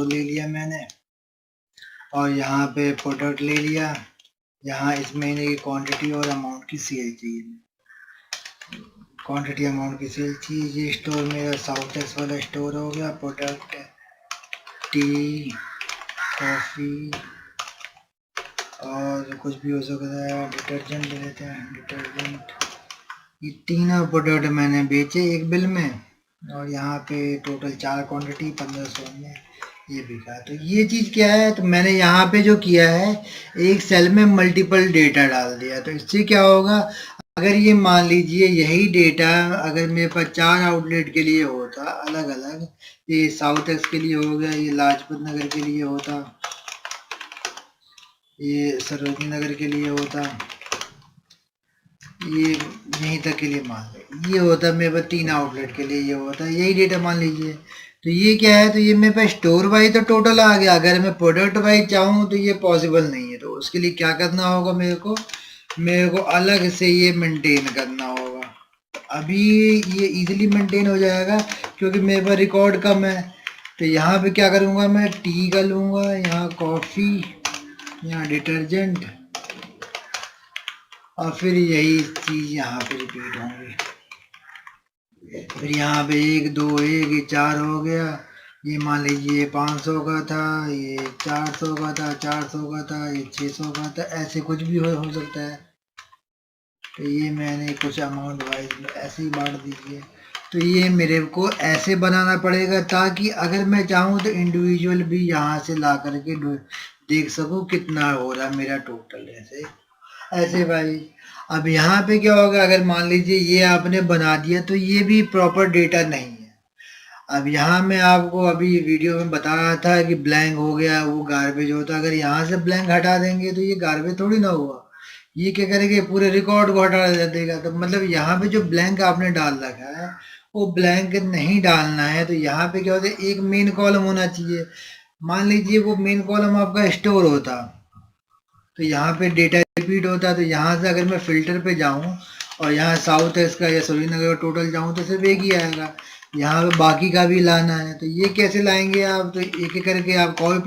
Photo ले लिया मैंने और यहाँ पे प्रोडक्ट ले लिया। यहाँ इस महीने की क्वांटिटी और अमाउंट की सेल चाहिए, क्वांटिटी अमाउंट की सेल चाहिए। ये स्टोर मेरा साउथ एक्स वाला स्टोर हो गया। प्रोडक्ट टी, कॉफ़ी और कुछ भी हो सकता है। डिटर्जेंट ले लेते हैं, डिटर्जेंट। ये तीनों प्रोडक्ट मैंने बेचे एक बिल में और यहाँ पे टोटल 4 क्वांटिटी 1500 में ये बिका। तो ये चीज़ क्या है, तो मैंने यहाँ पे जो किया है एक सेल में मल्टीपल डेटा डाल दिया। तो इससे क्या होगा, अगर ये मान लीजिए यही डेटा अगर मेरे पास 4 आउटलेट के लिए होता अलग अलग, ये साउथ एक्स के लिए हो गया, ये लाजपत नगर के लिए होता, ये सरोजनी नगर के लिए होता, ये यहीं तक के लिए मान लें ये होता मेरे पास 3 आउटलेट के लिए ये होता, यही डेटा मान लीजिए। तो ये क्या है, तो ये मेरे पास स्टोर वाइज तो टोटल आ गया। अगर मैं प्रोडक्ट वाइज चाहूँ तो ये पॉसिबल नहीं है। तो उसके लिए क्या करना होगा, मेरे को अलग से ये मेंटेन करना होगा। अभी ये इजीली मेंटेन हो जाएगा क्योंकि मेरे पास रिकॉर्ड कम है। तो यहाँ पे क्या करूँगा, मैं टी का लूँगा, यहाँ कॉफ़ी, यहाँ डिटर्जेंट और फिर यही चीज़ यहाँ पे रिपीट होंगी। फिर यहाँ पे 1 2 1 ये 4 हो गया। ये मान लीजिए 500 का था, ये 400 का था, 400 का था, ये 600 का था, ऐसे कुछ भी हो सकता है। तो ये मैंने कुछ अमाउंट वाइज ऐसे ही बांट दीजिए। तो ये मेरे को ऐसे बनाना पड़ेगा ताकि अगर मैं चाहूँ तो इंडिविजुअल भी यहाँ से ला करके देख सकूँ कितना हो रहा मेरा टोटल। ऐसे भाई अब यहाँ पे क्या होगा, अगर मान लीजिए ये आपने बना दिया तो ये भी प्रॉपर डेटा नहीं है। अब यहाँ मैं आपको अभी वीडियो में बता रहा था कि ब्लैंक हो गया वो गार्बेज होता। अगर यहाँ से ब्लैंक हटा देंगे तो ये गार्बेज थोड़ी ना हुआ, ये क्या करेंगे पूरे रिकॉर्ड को हटा देगा। तो मतलब यहाँ पे जो ब्लैंक आपने डाल रखा है वो ब्लैंक नहीं डालना है। तो यहाँ पे क्या होता है, एक मेन कॉलम होना चाहिए। मान लीजिए वो मेन कॉलम आपका स्टोर होता तो यहाँ पे डेटा रिपीट होता है। तो यहाँ से अगर मैं फिल्टर पे जाऊँ और यहाँ साउथ एक्स का या सरोजनी टोटल जाऊँ तो सिर्फ एक ही आएगा। यहाँ पे बाकी का भी लाना है। तो ये कैसे लाएंगे आप, तो एक एक करके आप कॉपी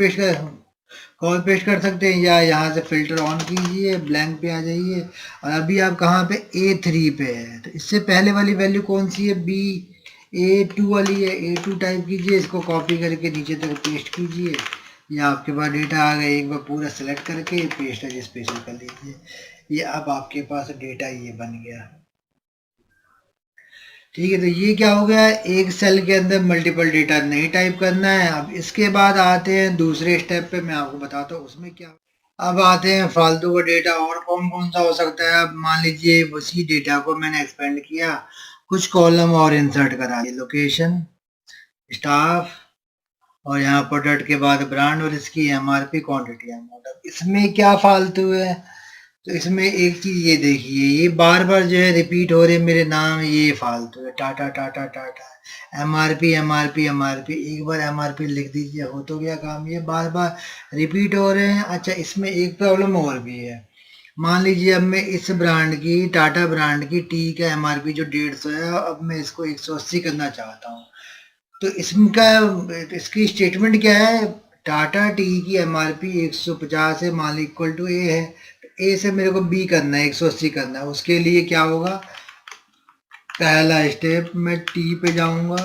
पेस्ट कर सकते हैं या यहाँ से फिल्टर ऑन कीजिए, ब्लैंक पे आ जाइए और अभी आप कहाँ पे A3 पे है। तो इससे पहले वाली वैल्यू कौन सी है, A2 वाली है। A2 टाइप कीजिए, इसको कॉपी करके नीचे तक पेस्ट कीजिए। ये आपके पास डेटा आ गया। एक बार पूरा सेलेक्ट करके पेस्ट एज स्पेशल कर लीजिए। ये अब आपके पास डेटा ये बन गया। ठीक है, तो ये क्या हो गया, एक सेल के अंदर मल्टीपल डेटा नहीं टाइप करना है। अब इसके बाद आते हैं दूसरे स्टेप पे, मैं आपको बताता हूँ उसमें क्या। अब आते हैं फालतू का डेटा और कौन कौन सा हो सकता है। अब मान लीजिए उसी डेटा को मैंने एक्सपेंड किया, कुछ कॉलम और इंसर्ट करा दिए, लोकेशन, स्टाफ और यहाँ प्रोडक्ट के बाद ब्रांड और इसकी एमआरपी, क्वांटिटी, अमाउंट। अब इसमें क्या फालतू है, तो इसमें एक चीज ये देखिए, ये बार बार जो है रिपीट हो रहे मेरे नाम, ये फालतू है। Tata Tata Tata, MRP MRP MRP. एक बार एमआरपी लिख दीजिए, हो तो गया काम। ये बार बार रिपीट हो रहे हैं। अच्छा, इसमें एक प्रॉब्लम और भी है। मान लीजिए अब मैं इस ब्रांड की, टाटा ब्रांड की टी का एमआरपी जो 150 है, अब मैं इसको 180 करना चाहता हूँ। तो इसकी स्टेटमेंट क्या है, टाटा टी की एमआरपी 150 है, मान ली इक्वल टू ए है। ए से मेरे को बी करना है, 180 करना है। उसके लिए क्या होगा, पहला स्टेप, मैं टी पे जाऊंगा,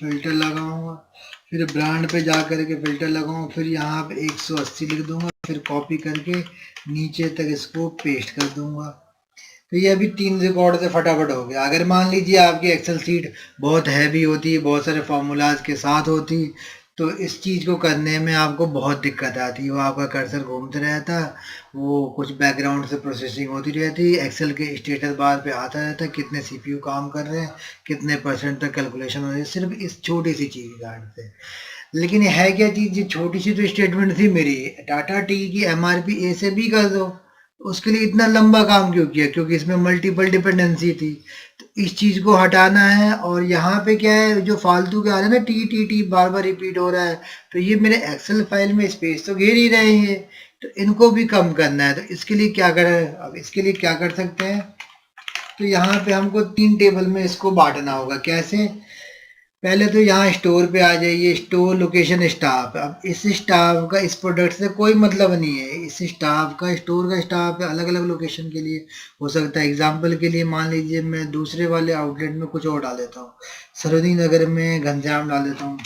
फिल्टर लगाऊंगा, फिर ब्रांड पे जा करके फिल्टर लगाऊंगा, फिर यहाँ पे 180 लिख दूंगा, फिर कॉपी करके नीचे तक इसको पेस्ट कर दूंगा। तो ये अभी 3 रिकॉर्ड से फटाफट हो गया। अगर मान लीजिए आपकी एक्सेल सीट बहुत हैवी होती, बहुत सारे फॉर्मूलाज के साथ होती, तो इस चीज़ को करने में आपको बहुत दिक्कत आती। वो आपका कर्सर घूमते रहता, वो कुछ बैकग्राउंड से प्रोसेसिंग होती रहती, एक्सेल के स्टेटस बार पे आता रहता कितने सीपीयू काम कर रहे हैं, कितने परसेंट तक कैलकुलेशन हो रही है, सिर्फ इस छोटी सी चीज़ के कारण से। लेकिन है क्या चीज़, ये छोटी सी तो स्टेटमेंट थी मेरी, टाटा टी की एमआरपी ए से बी कर दो। उसके लिए इतना लंबा काम क्यों किया, क्योंकि इसमें मल्टीपल डिपेंडेंसी थी। तो इस चीज़ को हटाना है। और यहाँ पे क्या है, जो फालतू के आ रहे हैं ना, टी टी टी बार बार रिपीट हो रहा है, तो ये मेरे एक्सेल फाइल में स्पेस तो घेर ही रहे हैं। तो इनको भी कम करना है। तो इसके लिए क्या करें, अब इसके लिए क्या कर सकते हैं, तो यहाँ पे हमको 3 टेबल में इसको बांटना होगा। कैसे, पहले तो यहाँ स्टोर पे आ जाइए, स्टोर लोकेशन स्टाफ। अब इस स्टाफ का इस प्रोडक्ट से कोई मतलब नहीं है। इस स्टाफ का, स्टोर का स्टाफ अलग अलग लोकेशन के लिए हो सकता है। एग्जाम्पल के लिए मान लीजिए मैं दूसरे वाले आउटलेट में कुछ और डाल देता हूँ, सरोजनी नगर में घनश्याम डाल देता हूँ,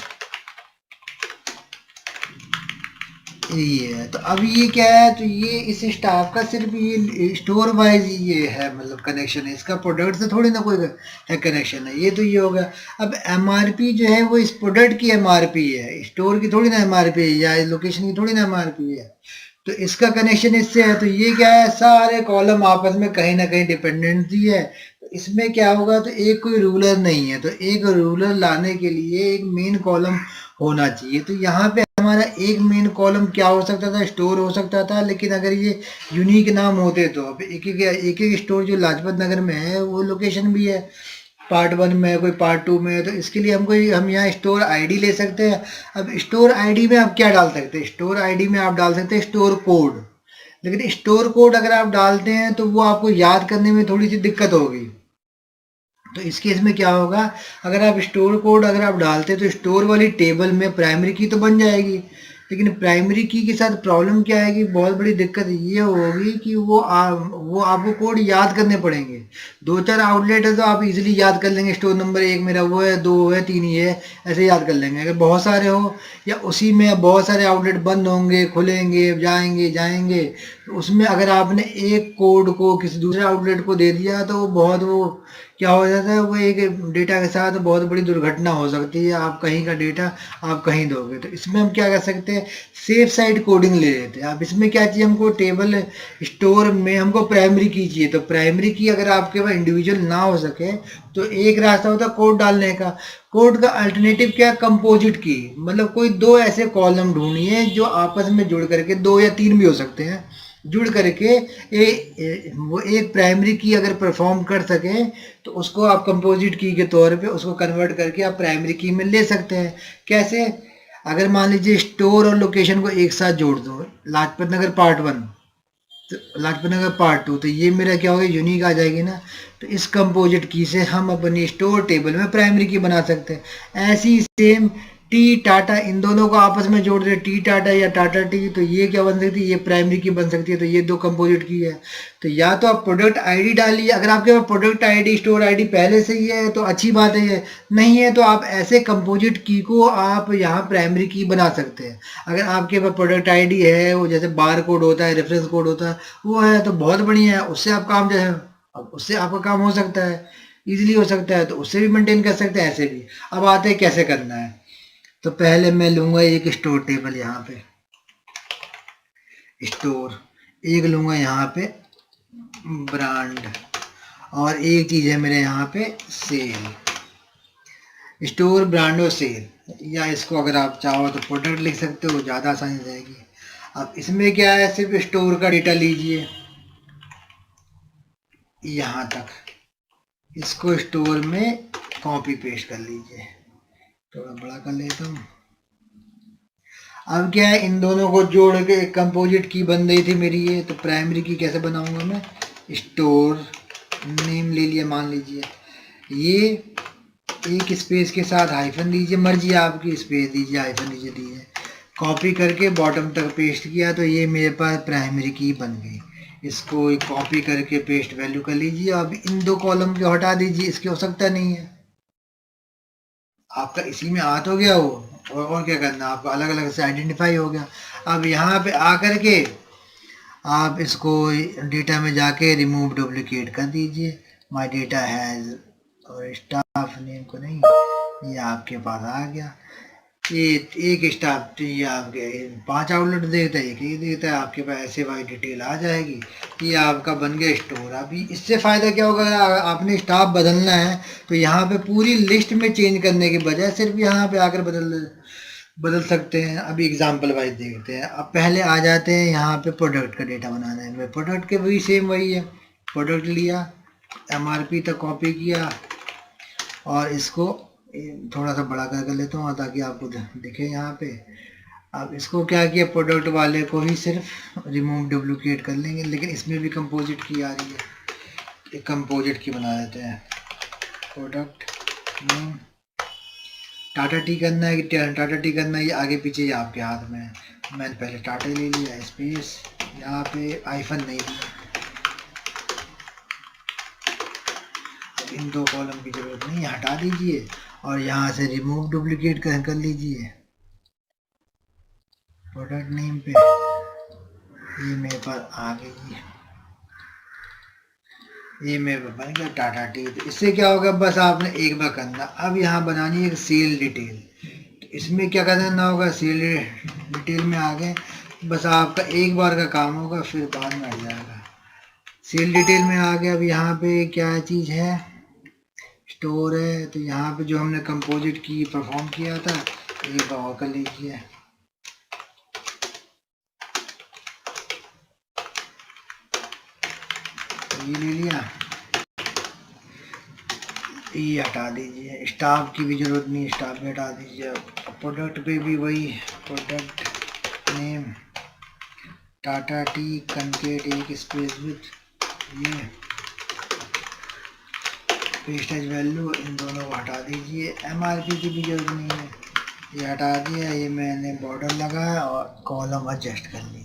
ये है। तो अब ये क्या है, तो ये इस स्टाफ का सिर्फ ये स्टोर वाइज ये है, मतलब कनेक्शन है, इसका प्रोडक्ट से थोड़ी ना कोई कनेक्शन है। ये तो ये हो गया। अब एमआरपी जो है वो इस प्रोडक्ट की एमआरपी है, स्टोर की थोड़ी ना एमआरपी है, या लोकेशन की थोड़ी ना एमआरपी है। तो इसका कनेक्शन इससे है। तो ये क्या है, सारे कॉलम आपस में कहीं ना कहीं डिपेंडेंसी है। तो इसमें क्या होगा, तो एक कोई रूलर नहीं है। तो एक रूलर लाने के लिए एक मेन कॉलम होना चाहिए। तो यहाँ पे हमारा एक मेन कॉलम क्या हो सकता था, स्टोर हो सकता था। लेकिन अगर ये यूनिक नाम होते तो अब एक स्टोर जो लाजपत नगर में है वो लोकेशन भी है, पार्ट 1 में है, कोई पार्ट 2 में है। तो इसके लिए हम यहाँ स्टोर आईडी ले सकते हैं। अब स्टोर आईडी में आप क्या डाल सकते हैं, स्टोर आईडी में आप डाल सकते हैं स्टोर कोड। लेकिन स्टोर कोड अगर आप डालते हैं तो वो आपको याद करने में थोड़ी सी दिक्कत होगी। तो इस केस में क्या होगा, अगर आप स्टोर कोड अगर आप डालते हैं तो स्टोर वाली टेबल में प्राइमरी की तो बन जाएगी। लेकिन प्राइमरी की के साथ प्रॉब्लम क्या आएगी, बहुत बड़ी दिक्कत ये होगी कि वो आपको कोड याद करने पड़ेंगे। 2-4 आउटलेट है तो आप इजीली याद कर लेंगे, स्टोर नंबर 1 मेरा वो है, 2 है, 3 ही है, ऐसे याद कर लेंगे। अगर बहुत सारे हो या उसी में बहुत सारे आउटलेट बंद होंगे, खुलेंगे, जाएंगे जाएंगे, तो उसमें अगर आपने एक कोड को किसी दूसरे आउटलेट को दे दिया तो वो बहुत वो क्या हो जाता है, वो एक डेटा के साथ बहुत बड़ी दुर्घटना हो सकती है। आप कहीं का डेटा आप कहीं दोगे। तो इसमें हम क्या कर सकते हैं, सेफ साइड कोडिंग ले लेते हैं। अब इसमें क्या चाहिए हमको, टेबल स्टोर में हमको प्राइमरी की चाहिए। तो प्राइमरी की अगर आपके पास इंडिविजुअल ना हो सके तो एक रास्ता होता है कोड डालने का। कोड का अल्टरनेटिव क्या, कंपोजिट की, मतलब कोई दो ऐसे कॉलम ढूंढिए जो आपस में जुड़ करके, 2 या 3 भी हो सकते हैं, जुड़ करके वो एक प्राइमरी की अगर परफॉर्म कर सके तो उसको आप कंपोजिट की के तौर पे उसको कन्वर्ट करके आप प्राइमरी की में ले सकते हैं। कैसे, अगर मान लीजिए स्टोर और लोकेशन को एक साथ जोड़ दो, लाजपत नगर पार्ट 1, तो लाजपत नगर पार्ट 2, तो ये मेरा क्या होगा, यूनिक आ जाएगी ना। तो इस कंपोजिट की से हम अपनी स्टोर टेबल में प्राइमरी की बना सकते हैं। ऐसी सेम टी टाटा, इन दोनों को आपस में जोड़ दे, टी टाटा या टाटा टी, तो ये क्या बन सकती है, ये प्राइमरी की बन सकती है। तो ये दो कंपोजिट की है। तो या तो आप प्रोडक्ट आईडी डालिए, अगर आपके पास प्रोडक्ट आईडी स्टोर आईडी पहले से ही है तो अच्छी बात है, ये नहीं है तो आप ऐसे कंपोजिट की को आप यहाँ प्राइमरी की बना सकते हैं। अगर आपके पास प्रोडक्ट आईडी है, वो जैसे बार कोड होता है, रेफरेंस कोड होता है, वो है तो बहुत बढ़िया है, उससे आप काम जो है, अब उससे आपका काम हो सकता है, इजीली हो सकता है। तो उससे भी मेंटेन कर सकते हैं, ऐसे भी। अब आते हैं कैसे करना है। तो पहले मैं लूंगा एक स्टोर टेबल, यहाँ पे स्टोर, एक लूंगा यहाँ पे ब्रांड, और एक चीज है मेरे यहाँ पे सेल। स्टोर, ब्रांड और सेल, या इसको अगर आप चाहो तो प्रोडक्ट लिख सकते हो, ज़्यादा आसानी रहेगी। अब इसमें क्या है, सिर्फ स्टोर का डेटा लीजिए यहाँ तक, इसको स्टोर में कॉपी पेस्ट कर लीजिए। थोड़ा बड़ा कर लेता हूँ। अब क्या है, इन दोनों को जोड़ के एक कंपोजिट की बन रही थी मेरी ये। तो प्राइमरी की कैसे बनाऊंगा मैं, स्टोर नेम ले लिया, मान लीजिए ये, एक स्पेस के साथ हाइफन दीजिए, मर्जी आपकी, स्पेस दीजिए, हाइफन दीजिए, कॉपी करके बॉटम तक पेस्ट किया, तो ये मेरे पास प्राइमरी की बन गई। इसको कॉपी करके पेस्ट वैल्यू कर लीजिए। अब इन दो कॉलम को हटा दीजिए, इसकी आवश्यकता नहीं है, आपका इसी में आ तो गया वो। और क्या करना, आपका अलग अलग से आइडेंटिफाई हो गया। अब यहाँ पे आकर के आप इसको डेटा में जाके रिमूव डुप्लीकेट कर दीजिए, माय डेटा हैज, और स्टाफ नेम को नहीं, ये आपके पास आ गया। ये एक स्टाफ, ये आपके 5 आउटलेट देता है, एक ही देता है, आपके पास ऐसे वाई डिटेल आ जाएगी। ये आपका बन गया स्टोर। अभी इससे फ़ायदा क्या होगा, अगर आपने स्टाफ बदलना है तो यहाँ पे पूरी लिस्ट में चेंज करने के बजाय सिर्फ यहाँ पे आकर बदल सकते हैं। अभी एग्जांपल वाइज देखते हैं। अब पहले आ जाते हैं यहाँ पे प्रोडक्ट का डेटा बनाना है। प्रोडक्ट के भी सेम वही है, प्रोडक्ट लिया, एमआरपी तक कॉपी किया, और इसको थोड़ा सा बड़ा कर लेता हूँ ताकि आपको दिखे यहाँ पे। अब इसको क्या किया, प्रोडक्ट वाले को ही सिर्फ रिमूव डुप्लीकेट कर लेंगे। लेकिन इसमें भी कंपोजिट की आ रही है, एक कंपोजिट की बना देते हैं, प्रोडक्ट नेम टाटा टी करना है कि टाटा टी करना है, ये आगे पीछे ये आपके हाथ में है। मैंने पहले टाटा ले लिया, स्पेस, यहाँ पे आईफन नहीं दिया। अब इन दो कॉलम की जरूरत नहीं है, हटा दीजिए और यहाँ से रिमूव डुप्लीकेट कर लीजिए। प्रोडक्ट नेम पे ये मेरे पास आ गई है, ये मेरे बन गया टाटा टी। तो इससे क्या होगा, बस आपने एक बार करना। अब यहाँ बनानी है सेल डिटेल, तो इसमें क्या करना होगा, सेल डिटेल में आ गए, बस आपका एक बार का काम होगा, फिर बाद में आ जाएगा। सेल डिटेल में आ गया। अब यहाँ पे क्या चीज़ है, स्टोर है, तो यहाँ पे जो हमने कंपोजिट की परफॉर्म किया था ये बार कर लीजिए। ये ले लिया, ये हटा दीजिए, स्टाफ की भी जरूरत नहीं, स्टाफ भी हटा दीजिए। प्रोडक्ट पे भी वही, प्रोडक्ट नेम टाटा टी कंकेट एक स्पेस विथ ये पेस्टेज वैल्यू, इन दोनों को हटा दीजिए। एमआरपी की भी जरूरत नहीं है, ये हटा दिया। ये मैंने बॉर्डर लगाया और कॉलम एडजस्ट कर लिए।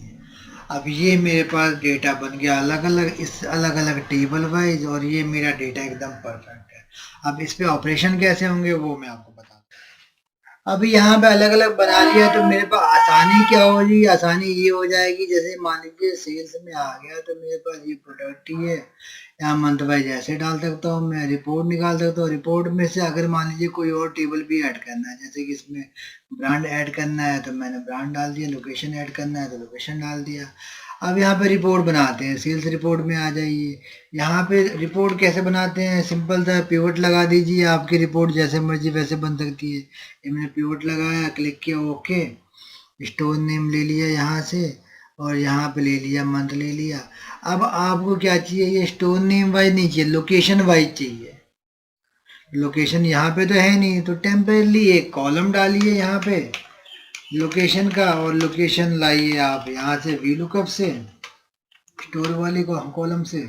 अब ये मेरे पास डेटा बन गया अलग अलग, इस अलग अलग टेबल वाइज, और ये मेरा डेटा एकदम परफेक्ट है। अब इस पे ऑपरेशन कैसे होंगे वो मैं आपको बताता हूँ। अभी यहाँ पे अलग अलग बना लिया, तो मेरे पास आसानी क्या हो रही है, आसानी ये हो जाएगी, जैसे मान लीजिए सेल्स में आ गया तो मेरे पास ये प्रोडक्ट ही है, यहाँ मंथ वाइज ऐसे डाल सकता हूँ, मैं रिपोर्ट निकाल सकता हूँ। रिपोर्ट में से अगर मान लीजिए कोई और टेबल भी ऐड करना है, जैसे कि इसमें ब्रांड ऐड करना है तो मैंने ब्रांड डाल दिया, लोकेशन ऐड करना है तो लोकेशन डाल दिया। अब यहाँ पे रिपोर्ट बनाते हैं, सेल्स रिपोर्ट में आ जाइए। यहाँ पे रिपोर्ट कैसे बनाते हैं, सिंपल सा पिवट लगा दीजिए, आपकी रिपोर्ट जैसे मर्जी वैसे बन सकती है। ये मैंने पिवट लगाया, क्लिक किया, ओके। स्टोर नेम ले लिया यहाँ से, और यहाँ पे ले लिया मंथ ले लिया। अब आपको क्या चाहिए, ये स्टोर नेम वाइज नहीं चाहिए, लोकेशन वाइज चाहिए। लोकेशन यहाँ पे तो है नहीं, तो टेम्परेली एक कॉलम डालिए यहाँ पे लोकेशन का, और लोकेशन लाइए आप यहाँ से वी लुकअप से, स्टोर वाली कॉलम से।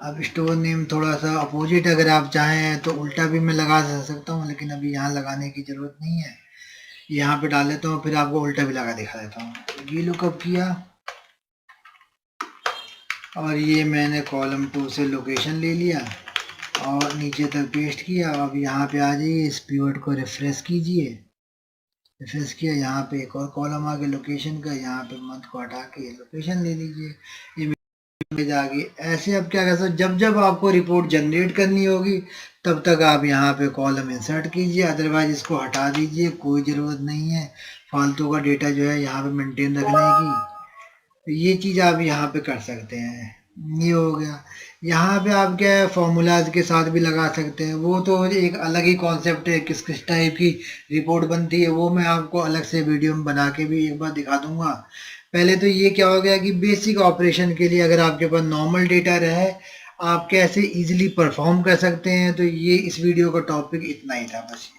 अब स्टोर नेम थोड़ा सा अपोजिट, अगर आप चाहें तो उल्टा भी मैं लगा सकता हूँ, लेकिन अभी यहाँ लगाने की जरूरत नहीं है। यहाँ पे डाल देता हूँ, फिर आपको उल्टा भी लगा दिखा देता हूँ। वी लुकअप किया और ये मैंने कॉलम 2 से लोकेशन ले लिया और नीचे तक पेस्ट किया। अब यहाँ पे आ जाइए, इस पिवट को रिफ्रेश कीजिए, रिफ्रेश किया, यहाँ पे एक और कॉलम आ गया लोकेशन का, यहाँ पे मंथ को हटा के लोकेशन ले लीजिए, ये पेज आ गई। ऐसे अब क्या कर सकते, जब जब आपको रिपोर्ट जनरेट करनी होगी तब तक आप यहाँ पे कॉलम इंसर्ट कीजिए, अदरवाइज इसको हटा दीजिए, कोई ज़रूरत नहीं है फालतू का डेटा जो है यहाँ पे मेंटेन रखने की। तो ये चीज़ आप यहाँ पे कर सकते हैं। ये हो गया। यहाँ पे आप क्या है, फॉर्मूलाज के साथ भी लगा सकते हैं, वो तो एक अलग ही कॉन्सेप्ट है, किस किस टाइप की रिपोर्ट बनती है वो मैं आपको अलग से वीडियो में बना के भी एक बार दिखा दूंगा। पहले तो ये क्या हो गया कि बेसिक ऑपरेशन के लिए अगर आपके पास नॉर्मल डेटा रहे, आप कैसे इजीली परफॉर्म कर सकते हैं, तो ये इस वीडियो का टॉपिक इतना ही था बस।